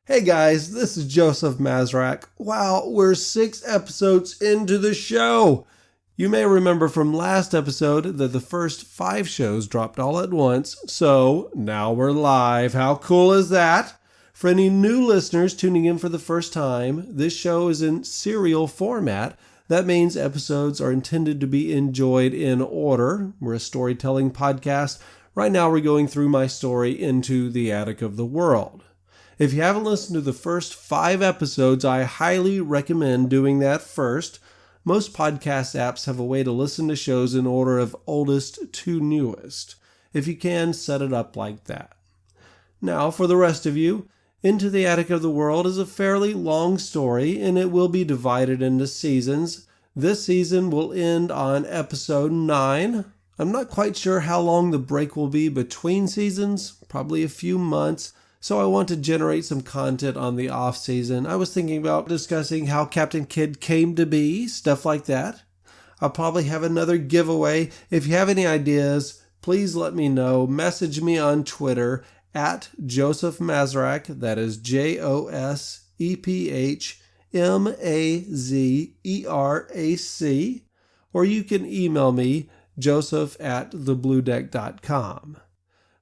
Hey guys, this is Joseph Mazrak. Wow, we're 6 episodes into the show. You may remember from last episode that the first 5 shows dropped all at once, so now we're live. How cool is that? For any new listeners tuning in for the first time, this show is in serial format. That means episodes are intended to be enjoyed in order. We're a storytelling podcast. Right now we're going through my story, Into the Attic of the World. If you haven't listened to the first 5 episodes, I highly recommend doing that first. Most podcast apps have a way to listen to shows in order of oldest to newest. If you can, set it up like that. Now, for the rest of you, Into the Attic of the World is a fairly long story, and it will be divided into seasons. This season will end on episode 9. I'm not quite sure how long the break will be between seasons, probably a few months. So I want to generate some content on the off season. I was thinking about discussing how Captain Kidd came to be, stuff like that. I'll probably have another giveaway. If you have any ideas, please let me know. Message me on Twitter at Joseph Mazrak. That is JosephMazerac. Or you can email me, joseph@thebluedeck.com.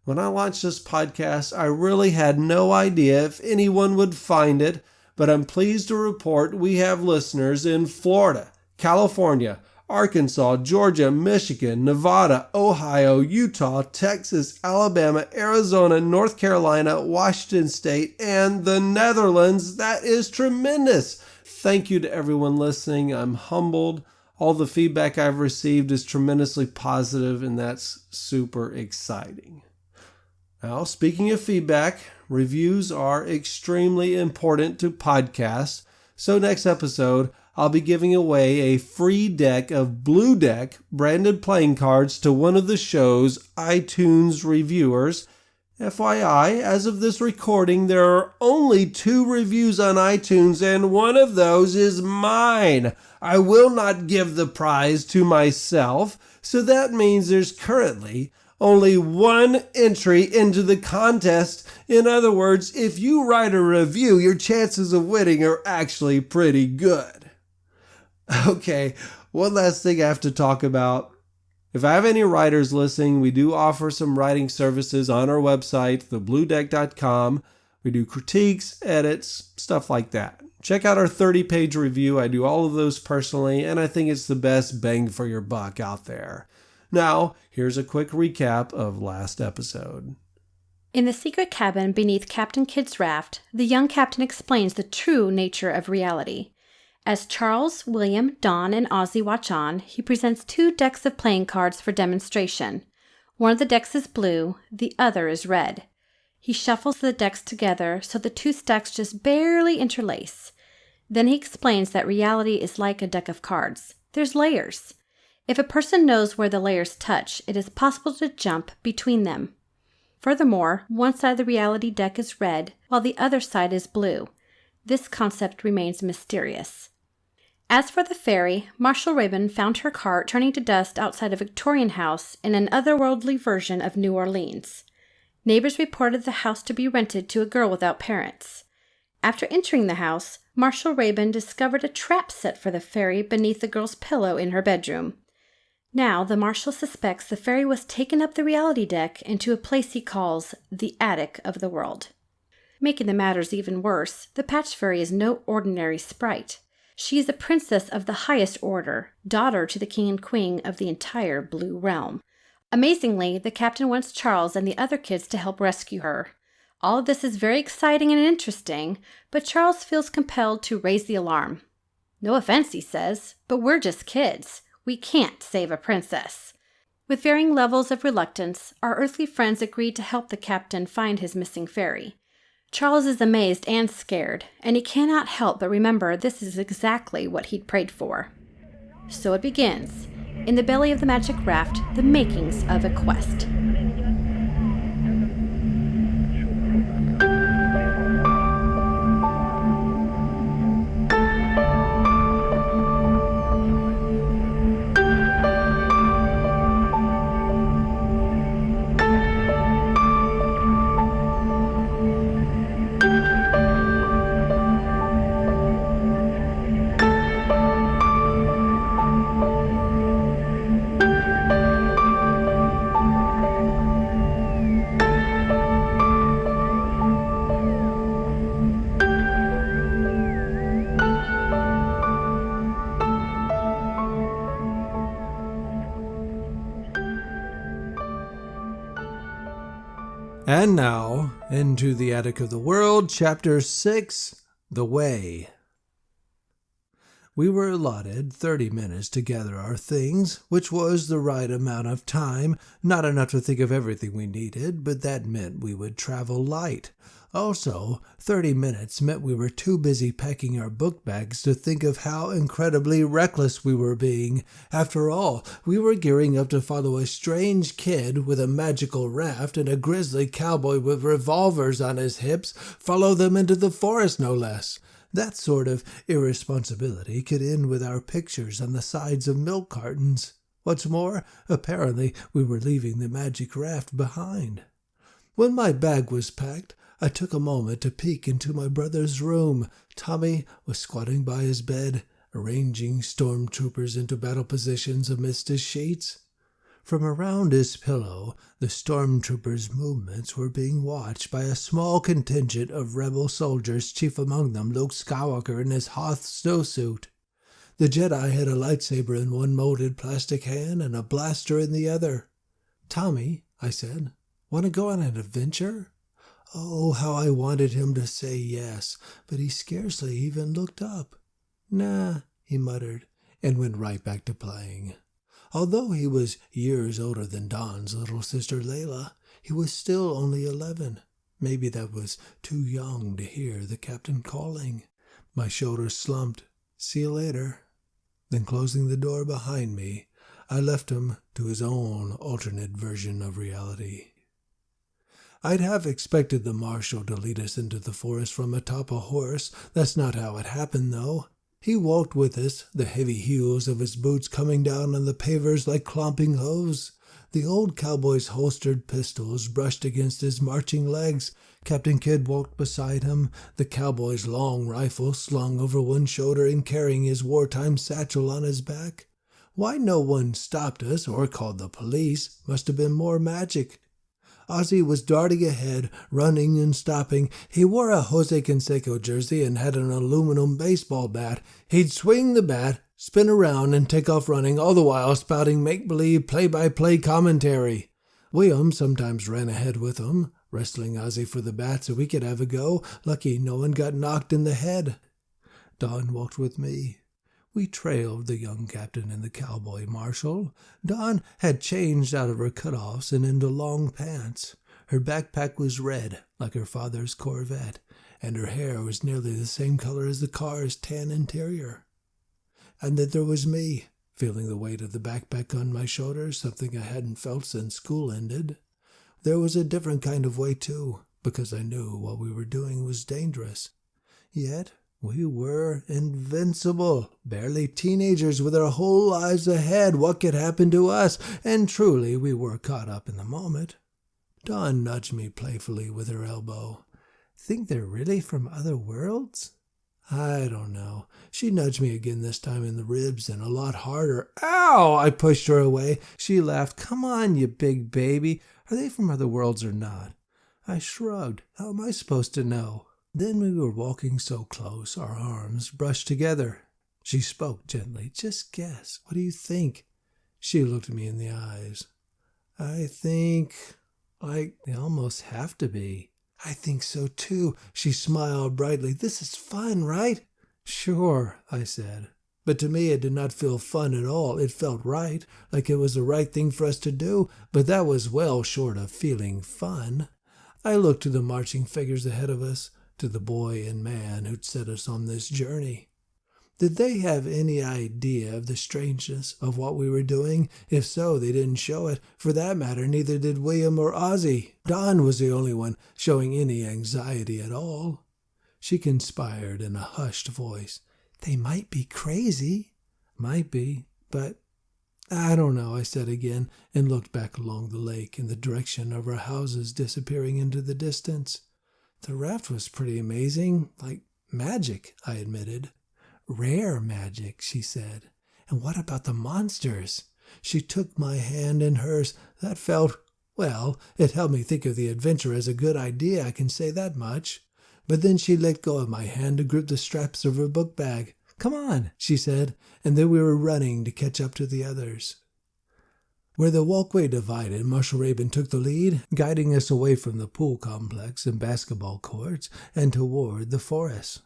When I launched this podcast, I really had no idea if anyone would find it, but I'm pleased to report we have listeners in Florida, California, Arkansas, Georgia, Michigan, Nevada, Ohio, Utah, Texas, Alabama, Arizona, North Carolina, Washington State, and the Netherlands. That is tremendous. Thank you to everyone listening. I'm humbled. All the feedback I've received is tremendously positive, and that's super exciting. Now, speaking of feedback, reviews are extremely important to podcasts. So next episode, I'll be giving away a free deck of Blue Deck branded playing cards to one of the show's iTunes reviewers. FYI, as of this recording, there are only 2 reviews on iTunes, and one of those is mine. I will not give the prize to myself, so that means there's currently only 1 entry into the contest. In other words, if you write a review, your chances of winning are actually pretty good. Okay, one last thing I have to talk about. If I have any writers listening, we do offer some writing services on our website, thebluedeck.com. We do critiques, edits, stuff like that. Check out our 30-page review. I do all of those personally, and I think it's the best bang for your buck out there. Now, here's a quick recap of last episode. In the secret cabin beneath Captain Kidd's raft, the young captain explains the true nature of reality. As Charles, William, Don, and Ozzy watch on, he presents 2 decks of playing cards for demonstration. One of the decks is blue, the other is red. He shuffles the decks together so the 2 stacks just barely interlace. Then he explains that reality is like a deck of cards. There's layers. If a person knows where the layers touch, it is possible to jump between them. Furthermore, one side of the reality deck is red, while the other side is blue. This concept remains mysterious. As for the fairy, Marshal Rayban found her cart turning to dust outside a Victorian house in an otherworldly version of New Orleans. Neighbors reported the house to be rented to a girl without parents. After entering the house, Marshal Rayban discovered a trap set for the fairy beneath the girl's pillow in her bedroom. Now, the Marshal suspects the fairy was taken up the reality deck into a place he calls the Attic of the World. Making the matters even worse, the Patch Fairy is no ordinary sprite. She is a princess of the highest order, daughter to the king and queen of the entire Blue Realm. Amazingly, the captain wants Charles and the other kids to help rescue her. All of this is very exciting and interesting, but Charles feels compelled to raise the alarm. No offense, he says, but we're just kids. We can't save a princess. With varying levels of reluctance, our earthly friends agreed to help the captain find his missing fairy. Charles is amazed and scared, and he cannot help but remember this is exactly what he'd prayed for. So it begins. In the belly of the magic raft, the makings of a quest. And now, into the Attic of the World, Chapter 6, The Way. We were allotted 30 minutes to gather our things, which was the right amount of time, not enough to think of everything we needed, but that meant we would travel light. Also, 30 minutes meant we were too busy packing our book bags to think of how incredibly reckless we were being. After all, we were gearing up to follow a strange kid with a magical raft and a grizzly cowboy with revolvers on his hips, follow them into the forest no less. That sort of irresponsibility could end with our pictures on the sides of milk cartons. What's more, apparently we were leaving the magic raft behind. When my bag was packed, I took a moment to peek into my brother's room. Tommy was squatting by his bed, arranging stormtroopers into battle positions amidst his sheets. From around his pillow, the stormtroopers' movements were being watched by a small contingent of rebel soldiers, chief among them Luke Skywalker in his Hoth snowsuit. The Jedi had a lightsaber in one molded plastic hand and a blaster in the other. "Tommy," I said, "want to go on an adventure?" Oh, how I wanted him to say yes, but he scarcely even looked up. "Nah," he muttered, and went right back to playing. Although he was years older than Dawn's little sister Layla, he was still only 11. Maybe that was too young to hear the captain calling. My shoulders slumped. "See you later." Then closing the door behind me, I left him to his own alternate version of reality. I'd have expected the marshal to lead us into the forest from atop a horse. That's not how it happened, though. He walked with us, the heavy heels of his boots coming down on the pavers like clomping hooves. The old cowboy's holstered pistols brushed against his marching legs. Captain Kidd walked beside him, the cowboy's long rifle slung over one shoulder and carrying his wartime satchel on his back. Why no one stopped us or called the police must have been more magic. Ozzy was darting ahead, running and stopping. He wore a Jose Canseco jersey and had an aluminum baseball bat. He'd swing the bat, spin around, and take off running, all the while spouting make-believe play-by-play commentary. William sometimes ran ahead with him, wrestling Ozzy for the bat so we could have a go. Lucky no one got knocked in the head. Dawn walked with me. We trailed the young captain and the cowboy marshal. Dawn had changed out of her cutoffs and into long pants. Her backpack was red, like her father's Corvette, and her hair was nearly the same color as the car's tan interior. And then there was me, feeling the weight of the backpack on my shoulders, something I hadn't felt since school ended. There was a different kind of weight, too, because I knew what we were doing was dangerous. Yet we were invincible, barely teenagers with our whole lives ahead. What could happen to us? And truly, we were caught up in the moment. Dawn nudged me playfully with her elbow. "Think they're really from other worlds?" "I don't know." She nudged me again, this time in the ribs and a lot harder. "Ow!" I pushed her away. She laughed. "Come on, you big baby. Are they from other worlds or not?" I shrugged. How am I supposed to know? Then we were walking so close, our arms brushed together. She spoke gently. "Just guess. What do you think?" She looked me in the eyes. "I think, like, they almost have to be." "I think so, too." She smiled brightly. "This is fun, right?" "Sure," I said. But to me it did not feel fun at all. It felt right, like it was the right thing for us to do, but that was well short of feeling fun. I looked to the marching figures ahead of us, to the boy and man who'd set us on this journey. Did they have any idea of the strangeness of what we were doing? If so, they didn't show it. For that matter, neither did William or Ozzy. Dawn was the only one showing any anxiety at all. She conspired in a hushed voice. "They might be crazy." "Might be, but I don't know," I said again, and looked back along the lake in the direction of our houses disappearing into the distance. "The raft was pretty amazing, like magic," I admitted. "Rare magic," she said. "And what about the monsters?" She took my hand in hers. That felt, well, it helped me think of the adventure as a good idea, I can say that much. But then she let go of my hand to grip the straps of her book bag. "Come on," she said, and then we were running to catch up to the others. Where the walkway divided, Marshal Rayban took the lead, guiding us away from the pool complex and basketball courts and toward the forest.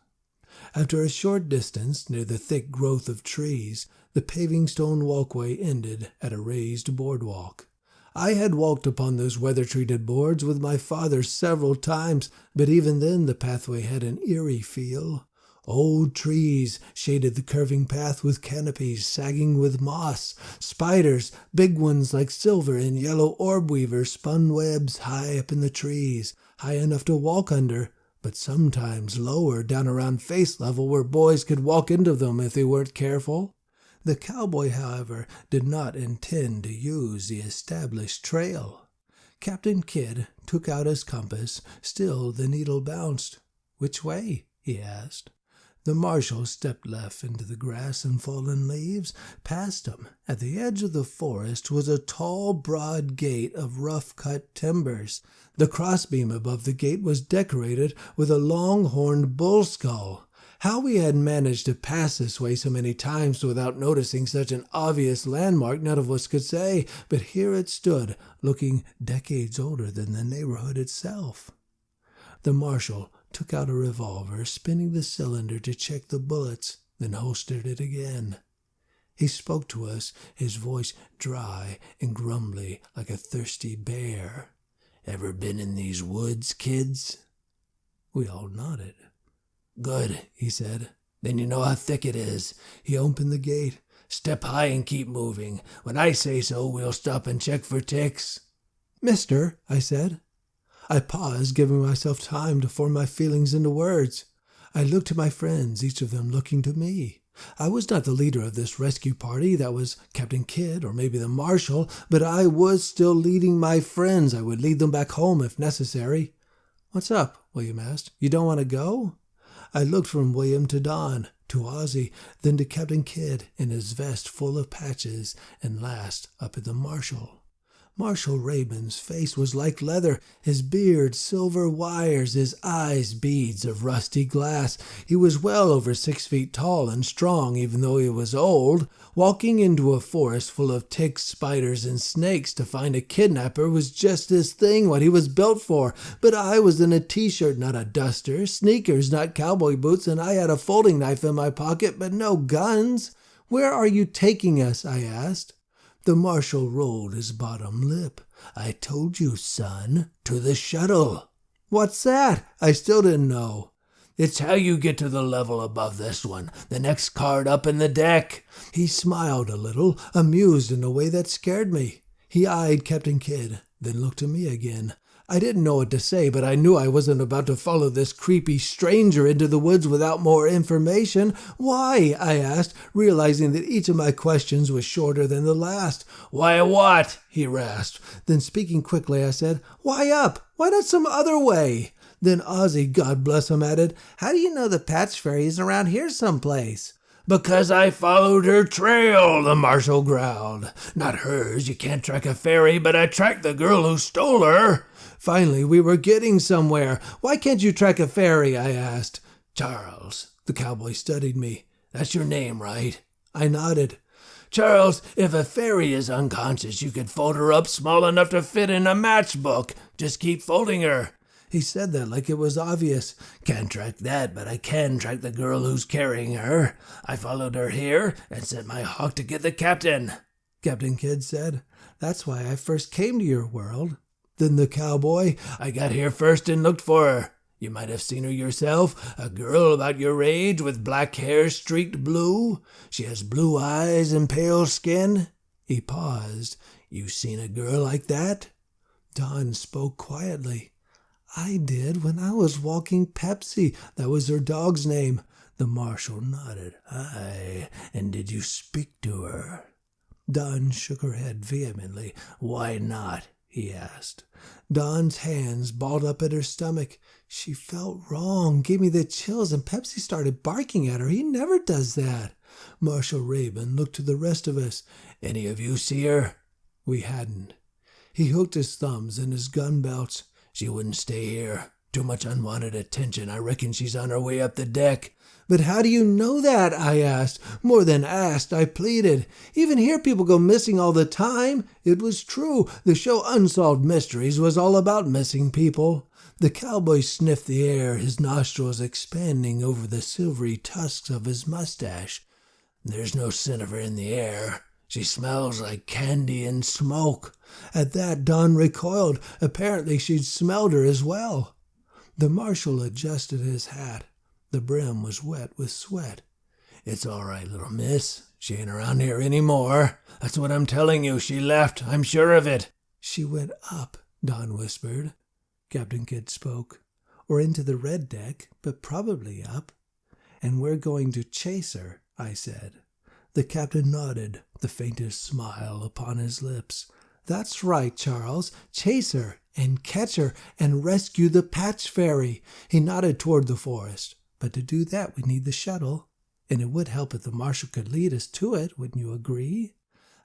After a short distance, near the thick growth of trees, the paving stone walkway ended at a raised boardwalk. I had walked upon those weather-treated boards with my father several times, but even then the pathway had an eerie feel. Old trees shaded the curving path with canopies sagging with moss. Spiders, big ones like silver and yellow orb weavers, spun webs high up in the trees, high enough to walk under, but sometimes lower, down around face level where boys could walk into them if they weren't careful. The cowboy, however, did not intend to use the established trail. Captain Kidd took out his compass. Still the needle bounced. "Which way?" he asked. The marshal stepped left into the grass and fallen leaves. Past him, at the edge of the forest, was a tall, broad gate of rough-cut timbers. The crossbeam above the gate was decorated with a long-horned bull skull. How we had managed to pass this way so many times without noticing such an obvious landmark, none of us could say, but here it stood, looking decades older than the neighborhood itself. The marshal took out a revolver, spinning the cylinder to check the bullets, then holstered it again. He spoke to us, his voice dry and grumbly like a thirsty bear. "Ever been in these woods, kids?" We all nodded. "Good," he said. "Then you know how thick it is." He opened the gate. "Step high and keep moving. When I say so, we'll stop and check for ticks." "Mister," I said. I paused, giving myself time to form my feelings into words. I looked to my friends, each of them looking to me. I was not the leader of this rescue party. That was Captain Kidd, or maybe the marshal, but I was still leading my friends. I would lead them back home if necessary. "What's up?" William asked. "You don't want to go?" I looked from William to Don, to Ozzy, then to Captain Kidd in his vest full of patches, and last up at the marshal. Marshal Rayban's face was like leather, his beard silver wires, his eyes beads of rusty glass. He was well over 6 feet tall and strong, even though he was old. Walking into a forest full of ticks, spiders, and snakes to find a kidnapper was just his thing, what he was built for. But I was in a t-shirt, not a duster, sneakers, not cowboy boots, and I had a folding knife in my pocket, but no guns. "Where are you taking us?" I asked. The marshal rolled his bottom lip. "I told you, son, to the shuttle." "What's that?" I still didn't know. "It's how you get to the level above this one, the next card up in the deck." He smiled a little, amused in a way that scared me. He eyed Captain Kidd, then looked at me again. I didn't know what to say, but I knew I wasn't about to follow this creepy stranger into the woods without more information. "Why?" I asked, realizing that each of my questions was shorter than the last. "Why what?" he rasped. Then speaking quickly, I said, "Why up? Why not some other way?" Then Ozzy, God bless him, added, "How do you know the Patch Fairy is around here someplace?" "Because I followed her trail," the marshal growled. "Not hers, you can't track a fairy, but I tracked the girl who stole her." Finally, we were getting somewhere. "Why can't you track a fairy?" I asked. "Charles." The cowboy studied me. "That's your name, right?" I nodded. "Charles, if a fairy is unconscious, you could fold her up small enough to fit in a matchbook. Just keep folding her." He said that like it was obvious. "Can't track that, but I can track the girl who's carrying her. I followed her here and sent my hawk to get the captain," Captain Kidd said. "That's why I first came to your world." Then the cowboy, "I got here first and looked for her. You might have seen her yourself, a girl about your age with black hair streaked blue. She has blue eyes and pale skin." He paused. "You seen a girl like that?" Don spoke quietly. "I did when I was walking Pepsi. That was her dog's name." The marshal nodded. "Aye, and did you speak to her?" Don shook her head vehemently. "Why not?" he asked. Don's hands balled up at her stomach. She felt wrong, gave me the chills, and Pepsi started barking at her. He never does that. Marshal Rayban looked to the rest of us. "Any of you see her?" We hadn't. He hooked his thumbs in his gun belts. "She wouldn't stay here. Too much unwanted attention. I reckon she's on her way up the deck." "But how do you know that?" I asked. More than asked, I pleaded. "Even here people go missing all the time." It was true. The show Unsolved Mysteries was all about missing people. The cowboy sniffed the air, his nostrils expanding over the silvery tusks of his mustache. "There's no scent of her in the air. She smells like candy and smoke." At that, Don recoiled. Apparently she'd smelled her as well. The marshal adjusted his hat. The brim was wet with sweat. "It's all right, little miss. She ain't around here any more. That's what I'm telling you. She left. I'm sure of it." "She went up," Don whispered. Captain Kidd spoke. "Or into the red deck, but probably up." "And we're going to chase her," I said. The captain nodded, the faintest smile upon his lips. "That's right, Charles. Chase her and catch her and rescue the Patch Fairy." He nodded toward the forest. "But to do that, we need the shuttle. And it would help if the marshal could lead us to it, wouldn't you agree?"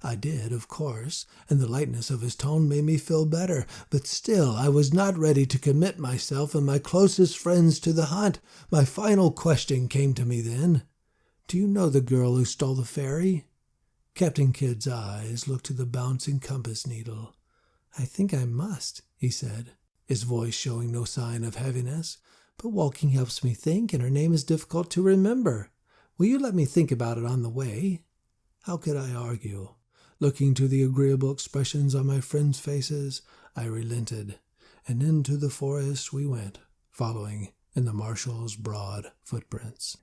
I did, of course, and the lightness of his tone made me feel better. But still, I was not ready to commit myself and my closest friends to the hunt. My final question came to me then. "Do you know the girl who stole the fairy?" Captain Kidd's eyes looked to the bouncing compass needle. "I think I must," he said, his voice showing no sign of heaviness. "But walking helps me think, and her name is difficult to remember. Will you let me think about it on the way?" How could I argue? Looking to the agreeable expressions on my friends' faces, I relented, and into the forest we went, following in the marshal's broad footprints.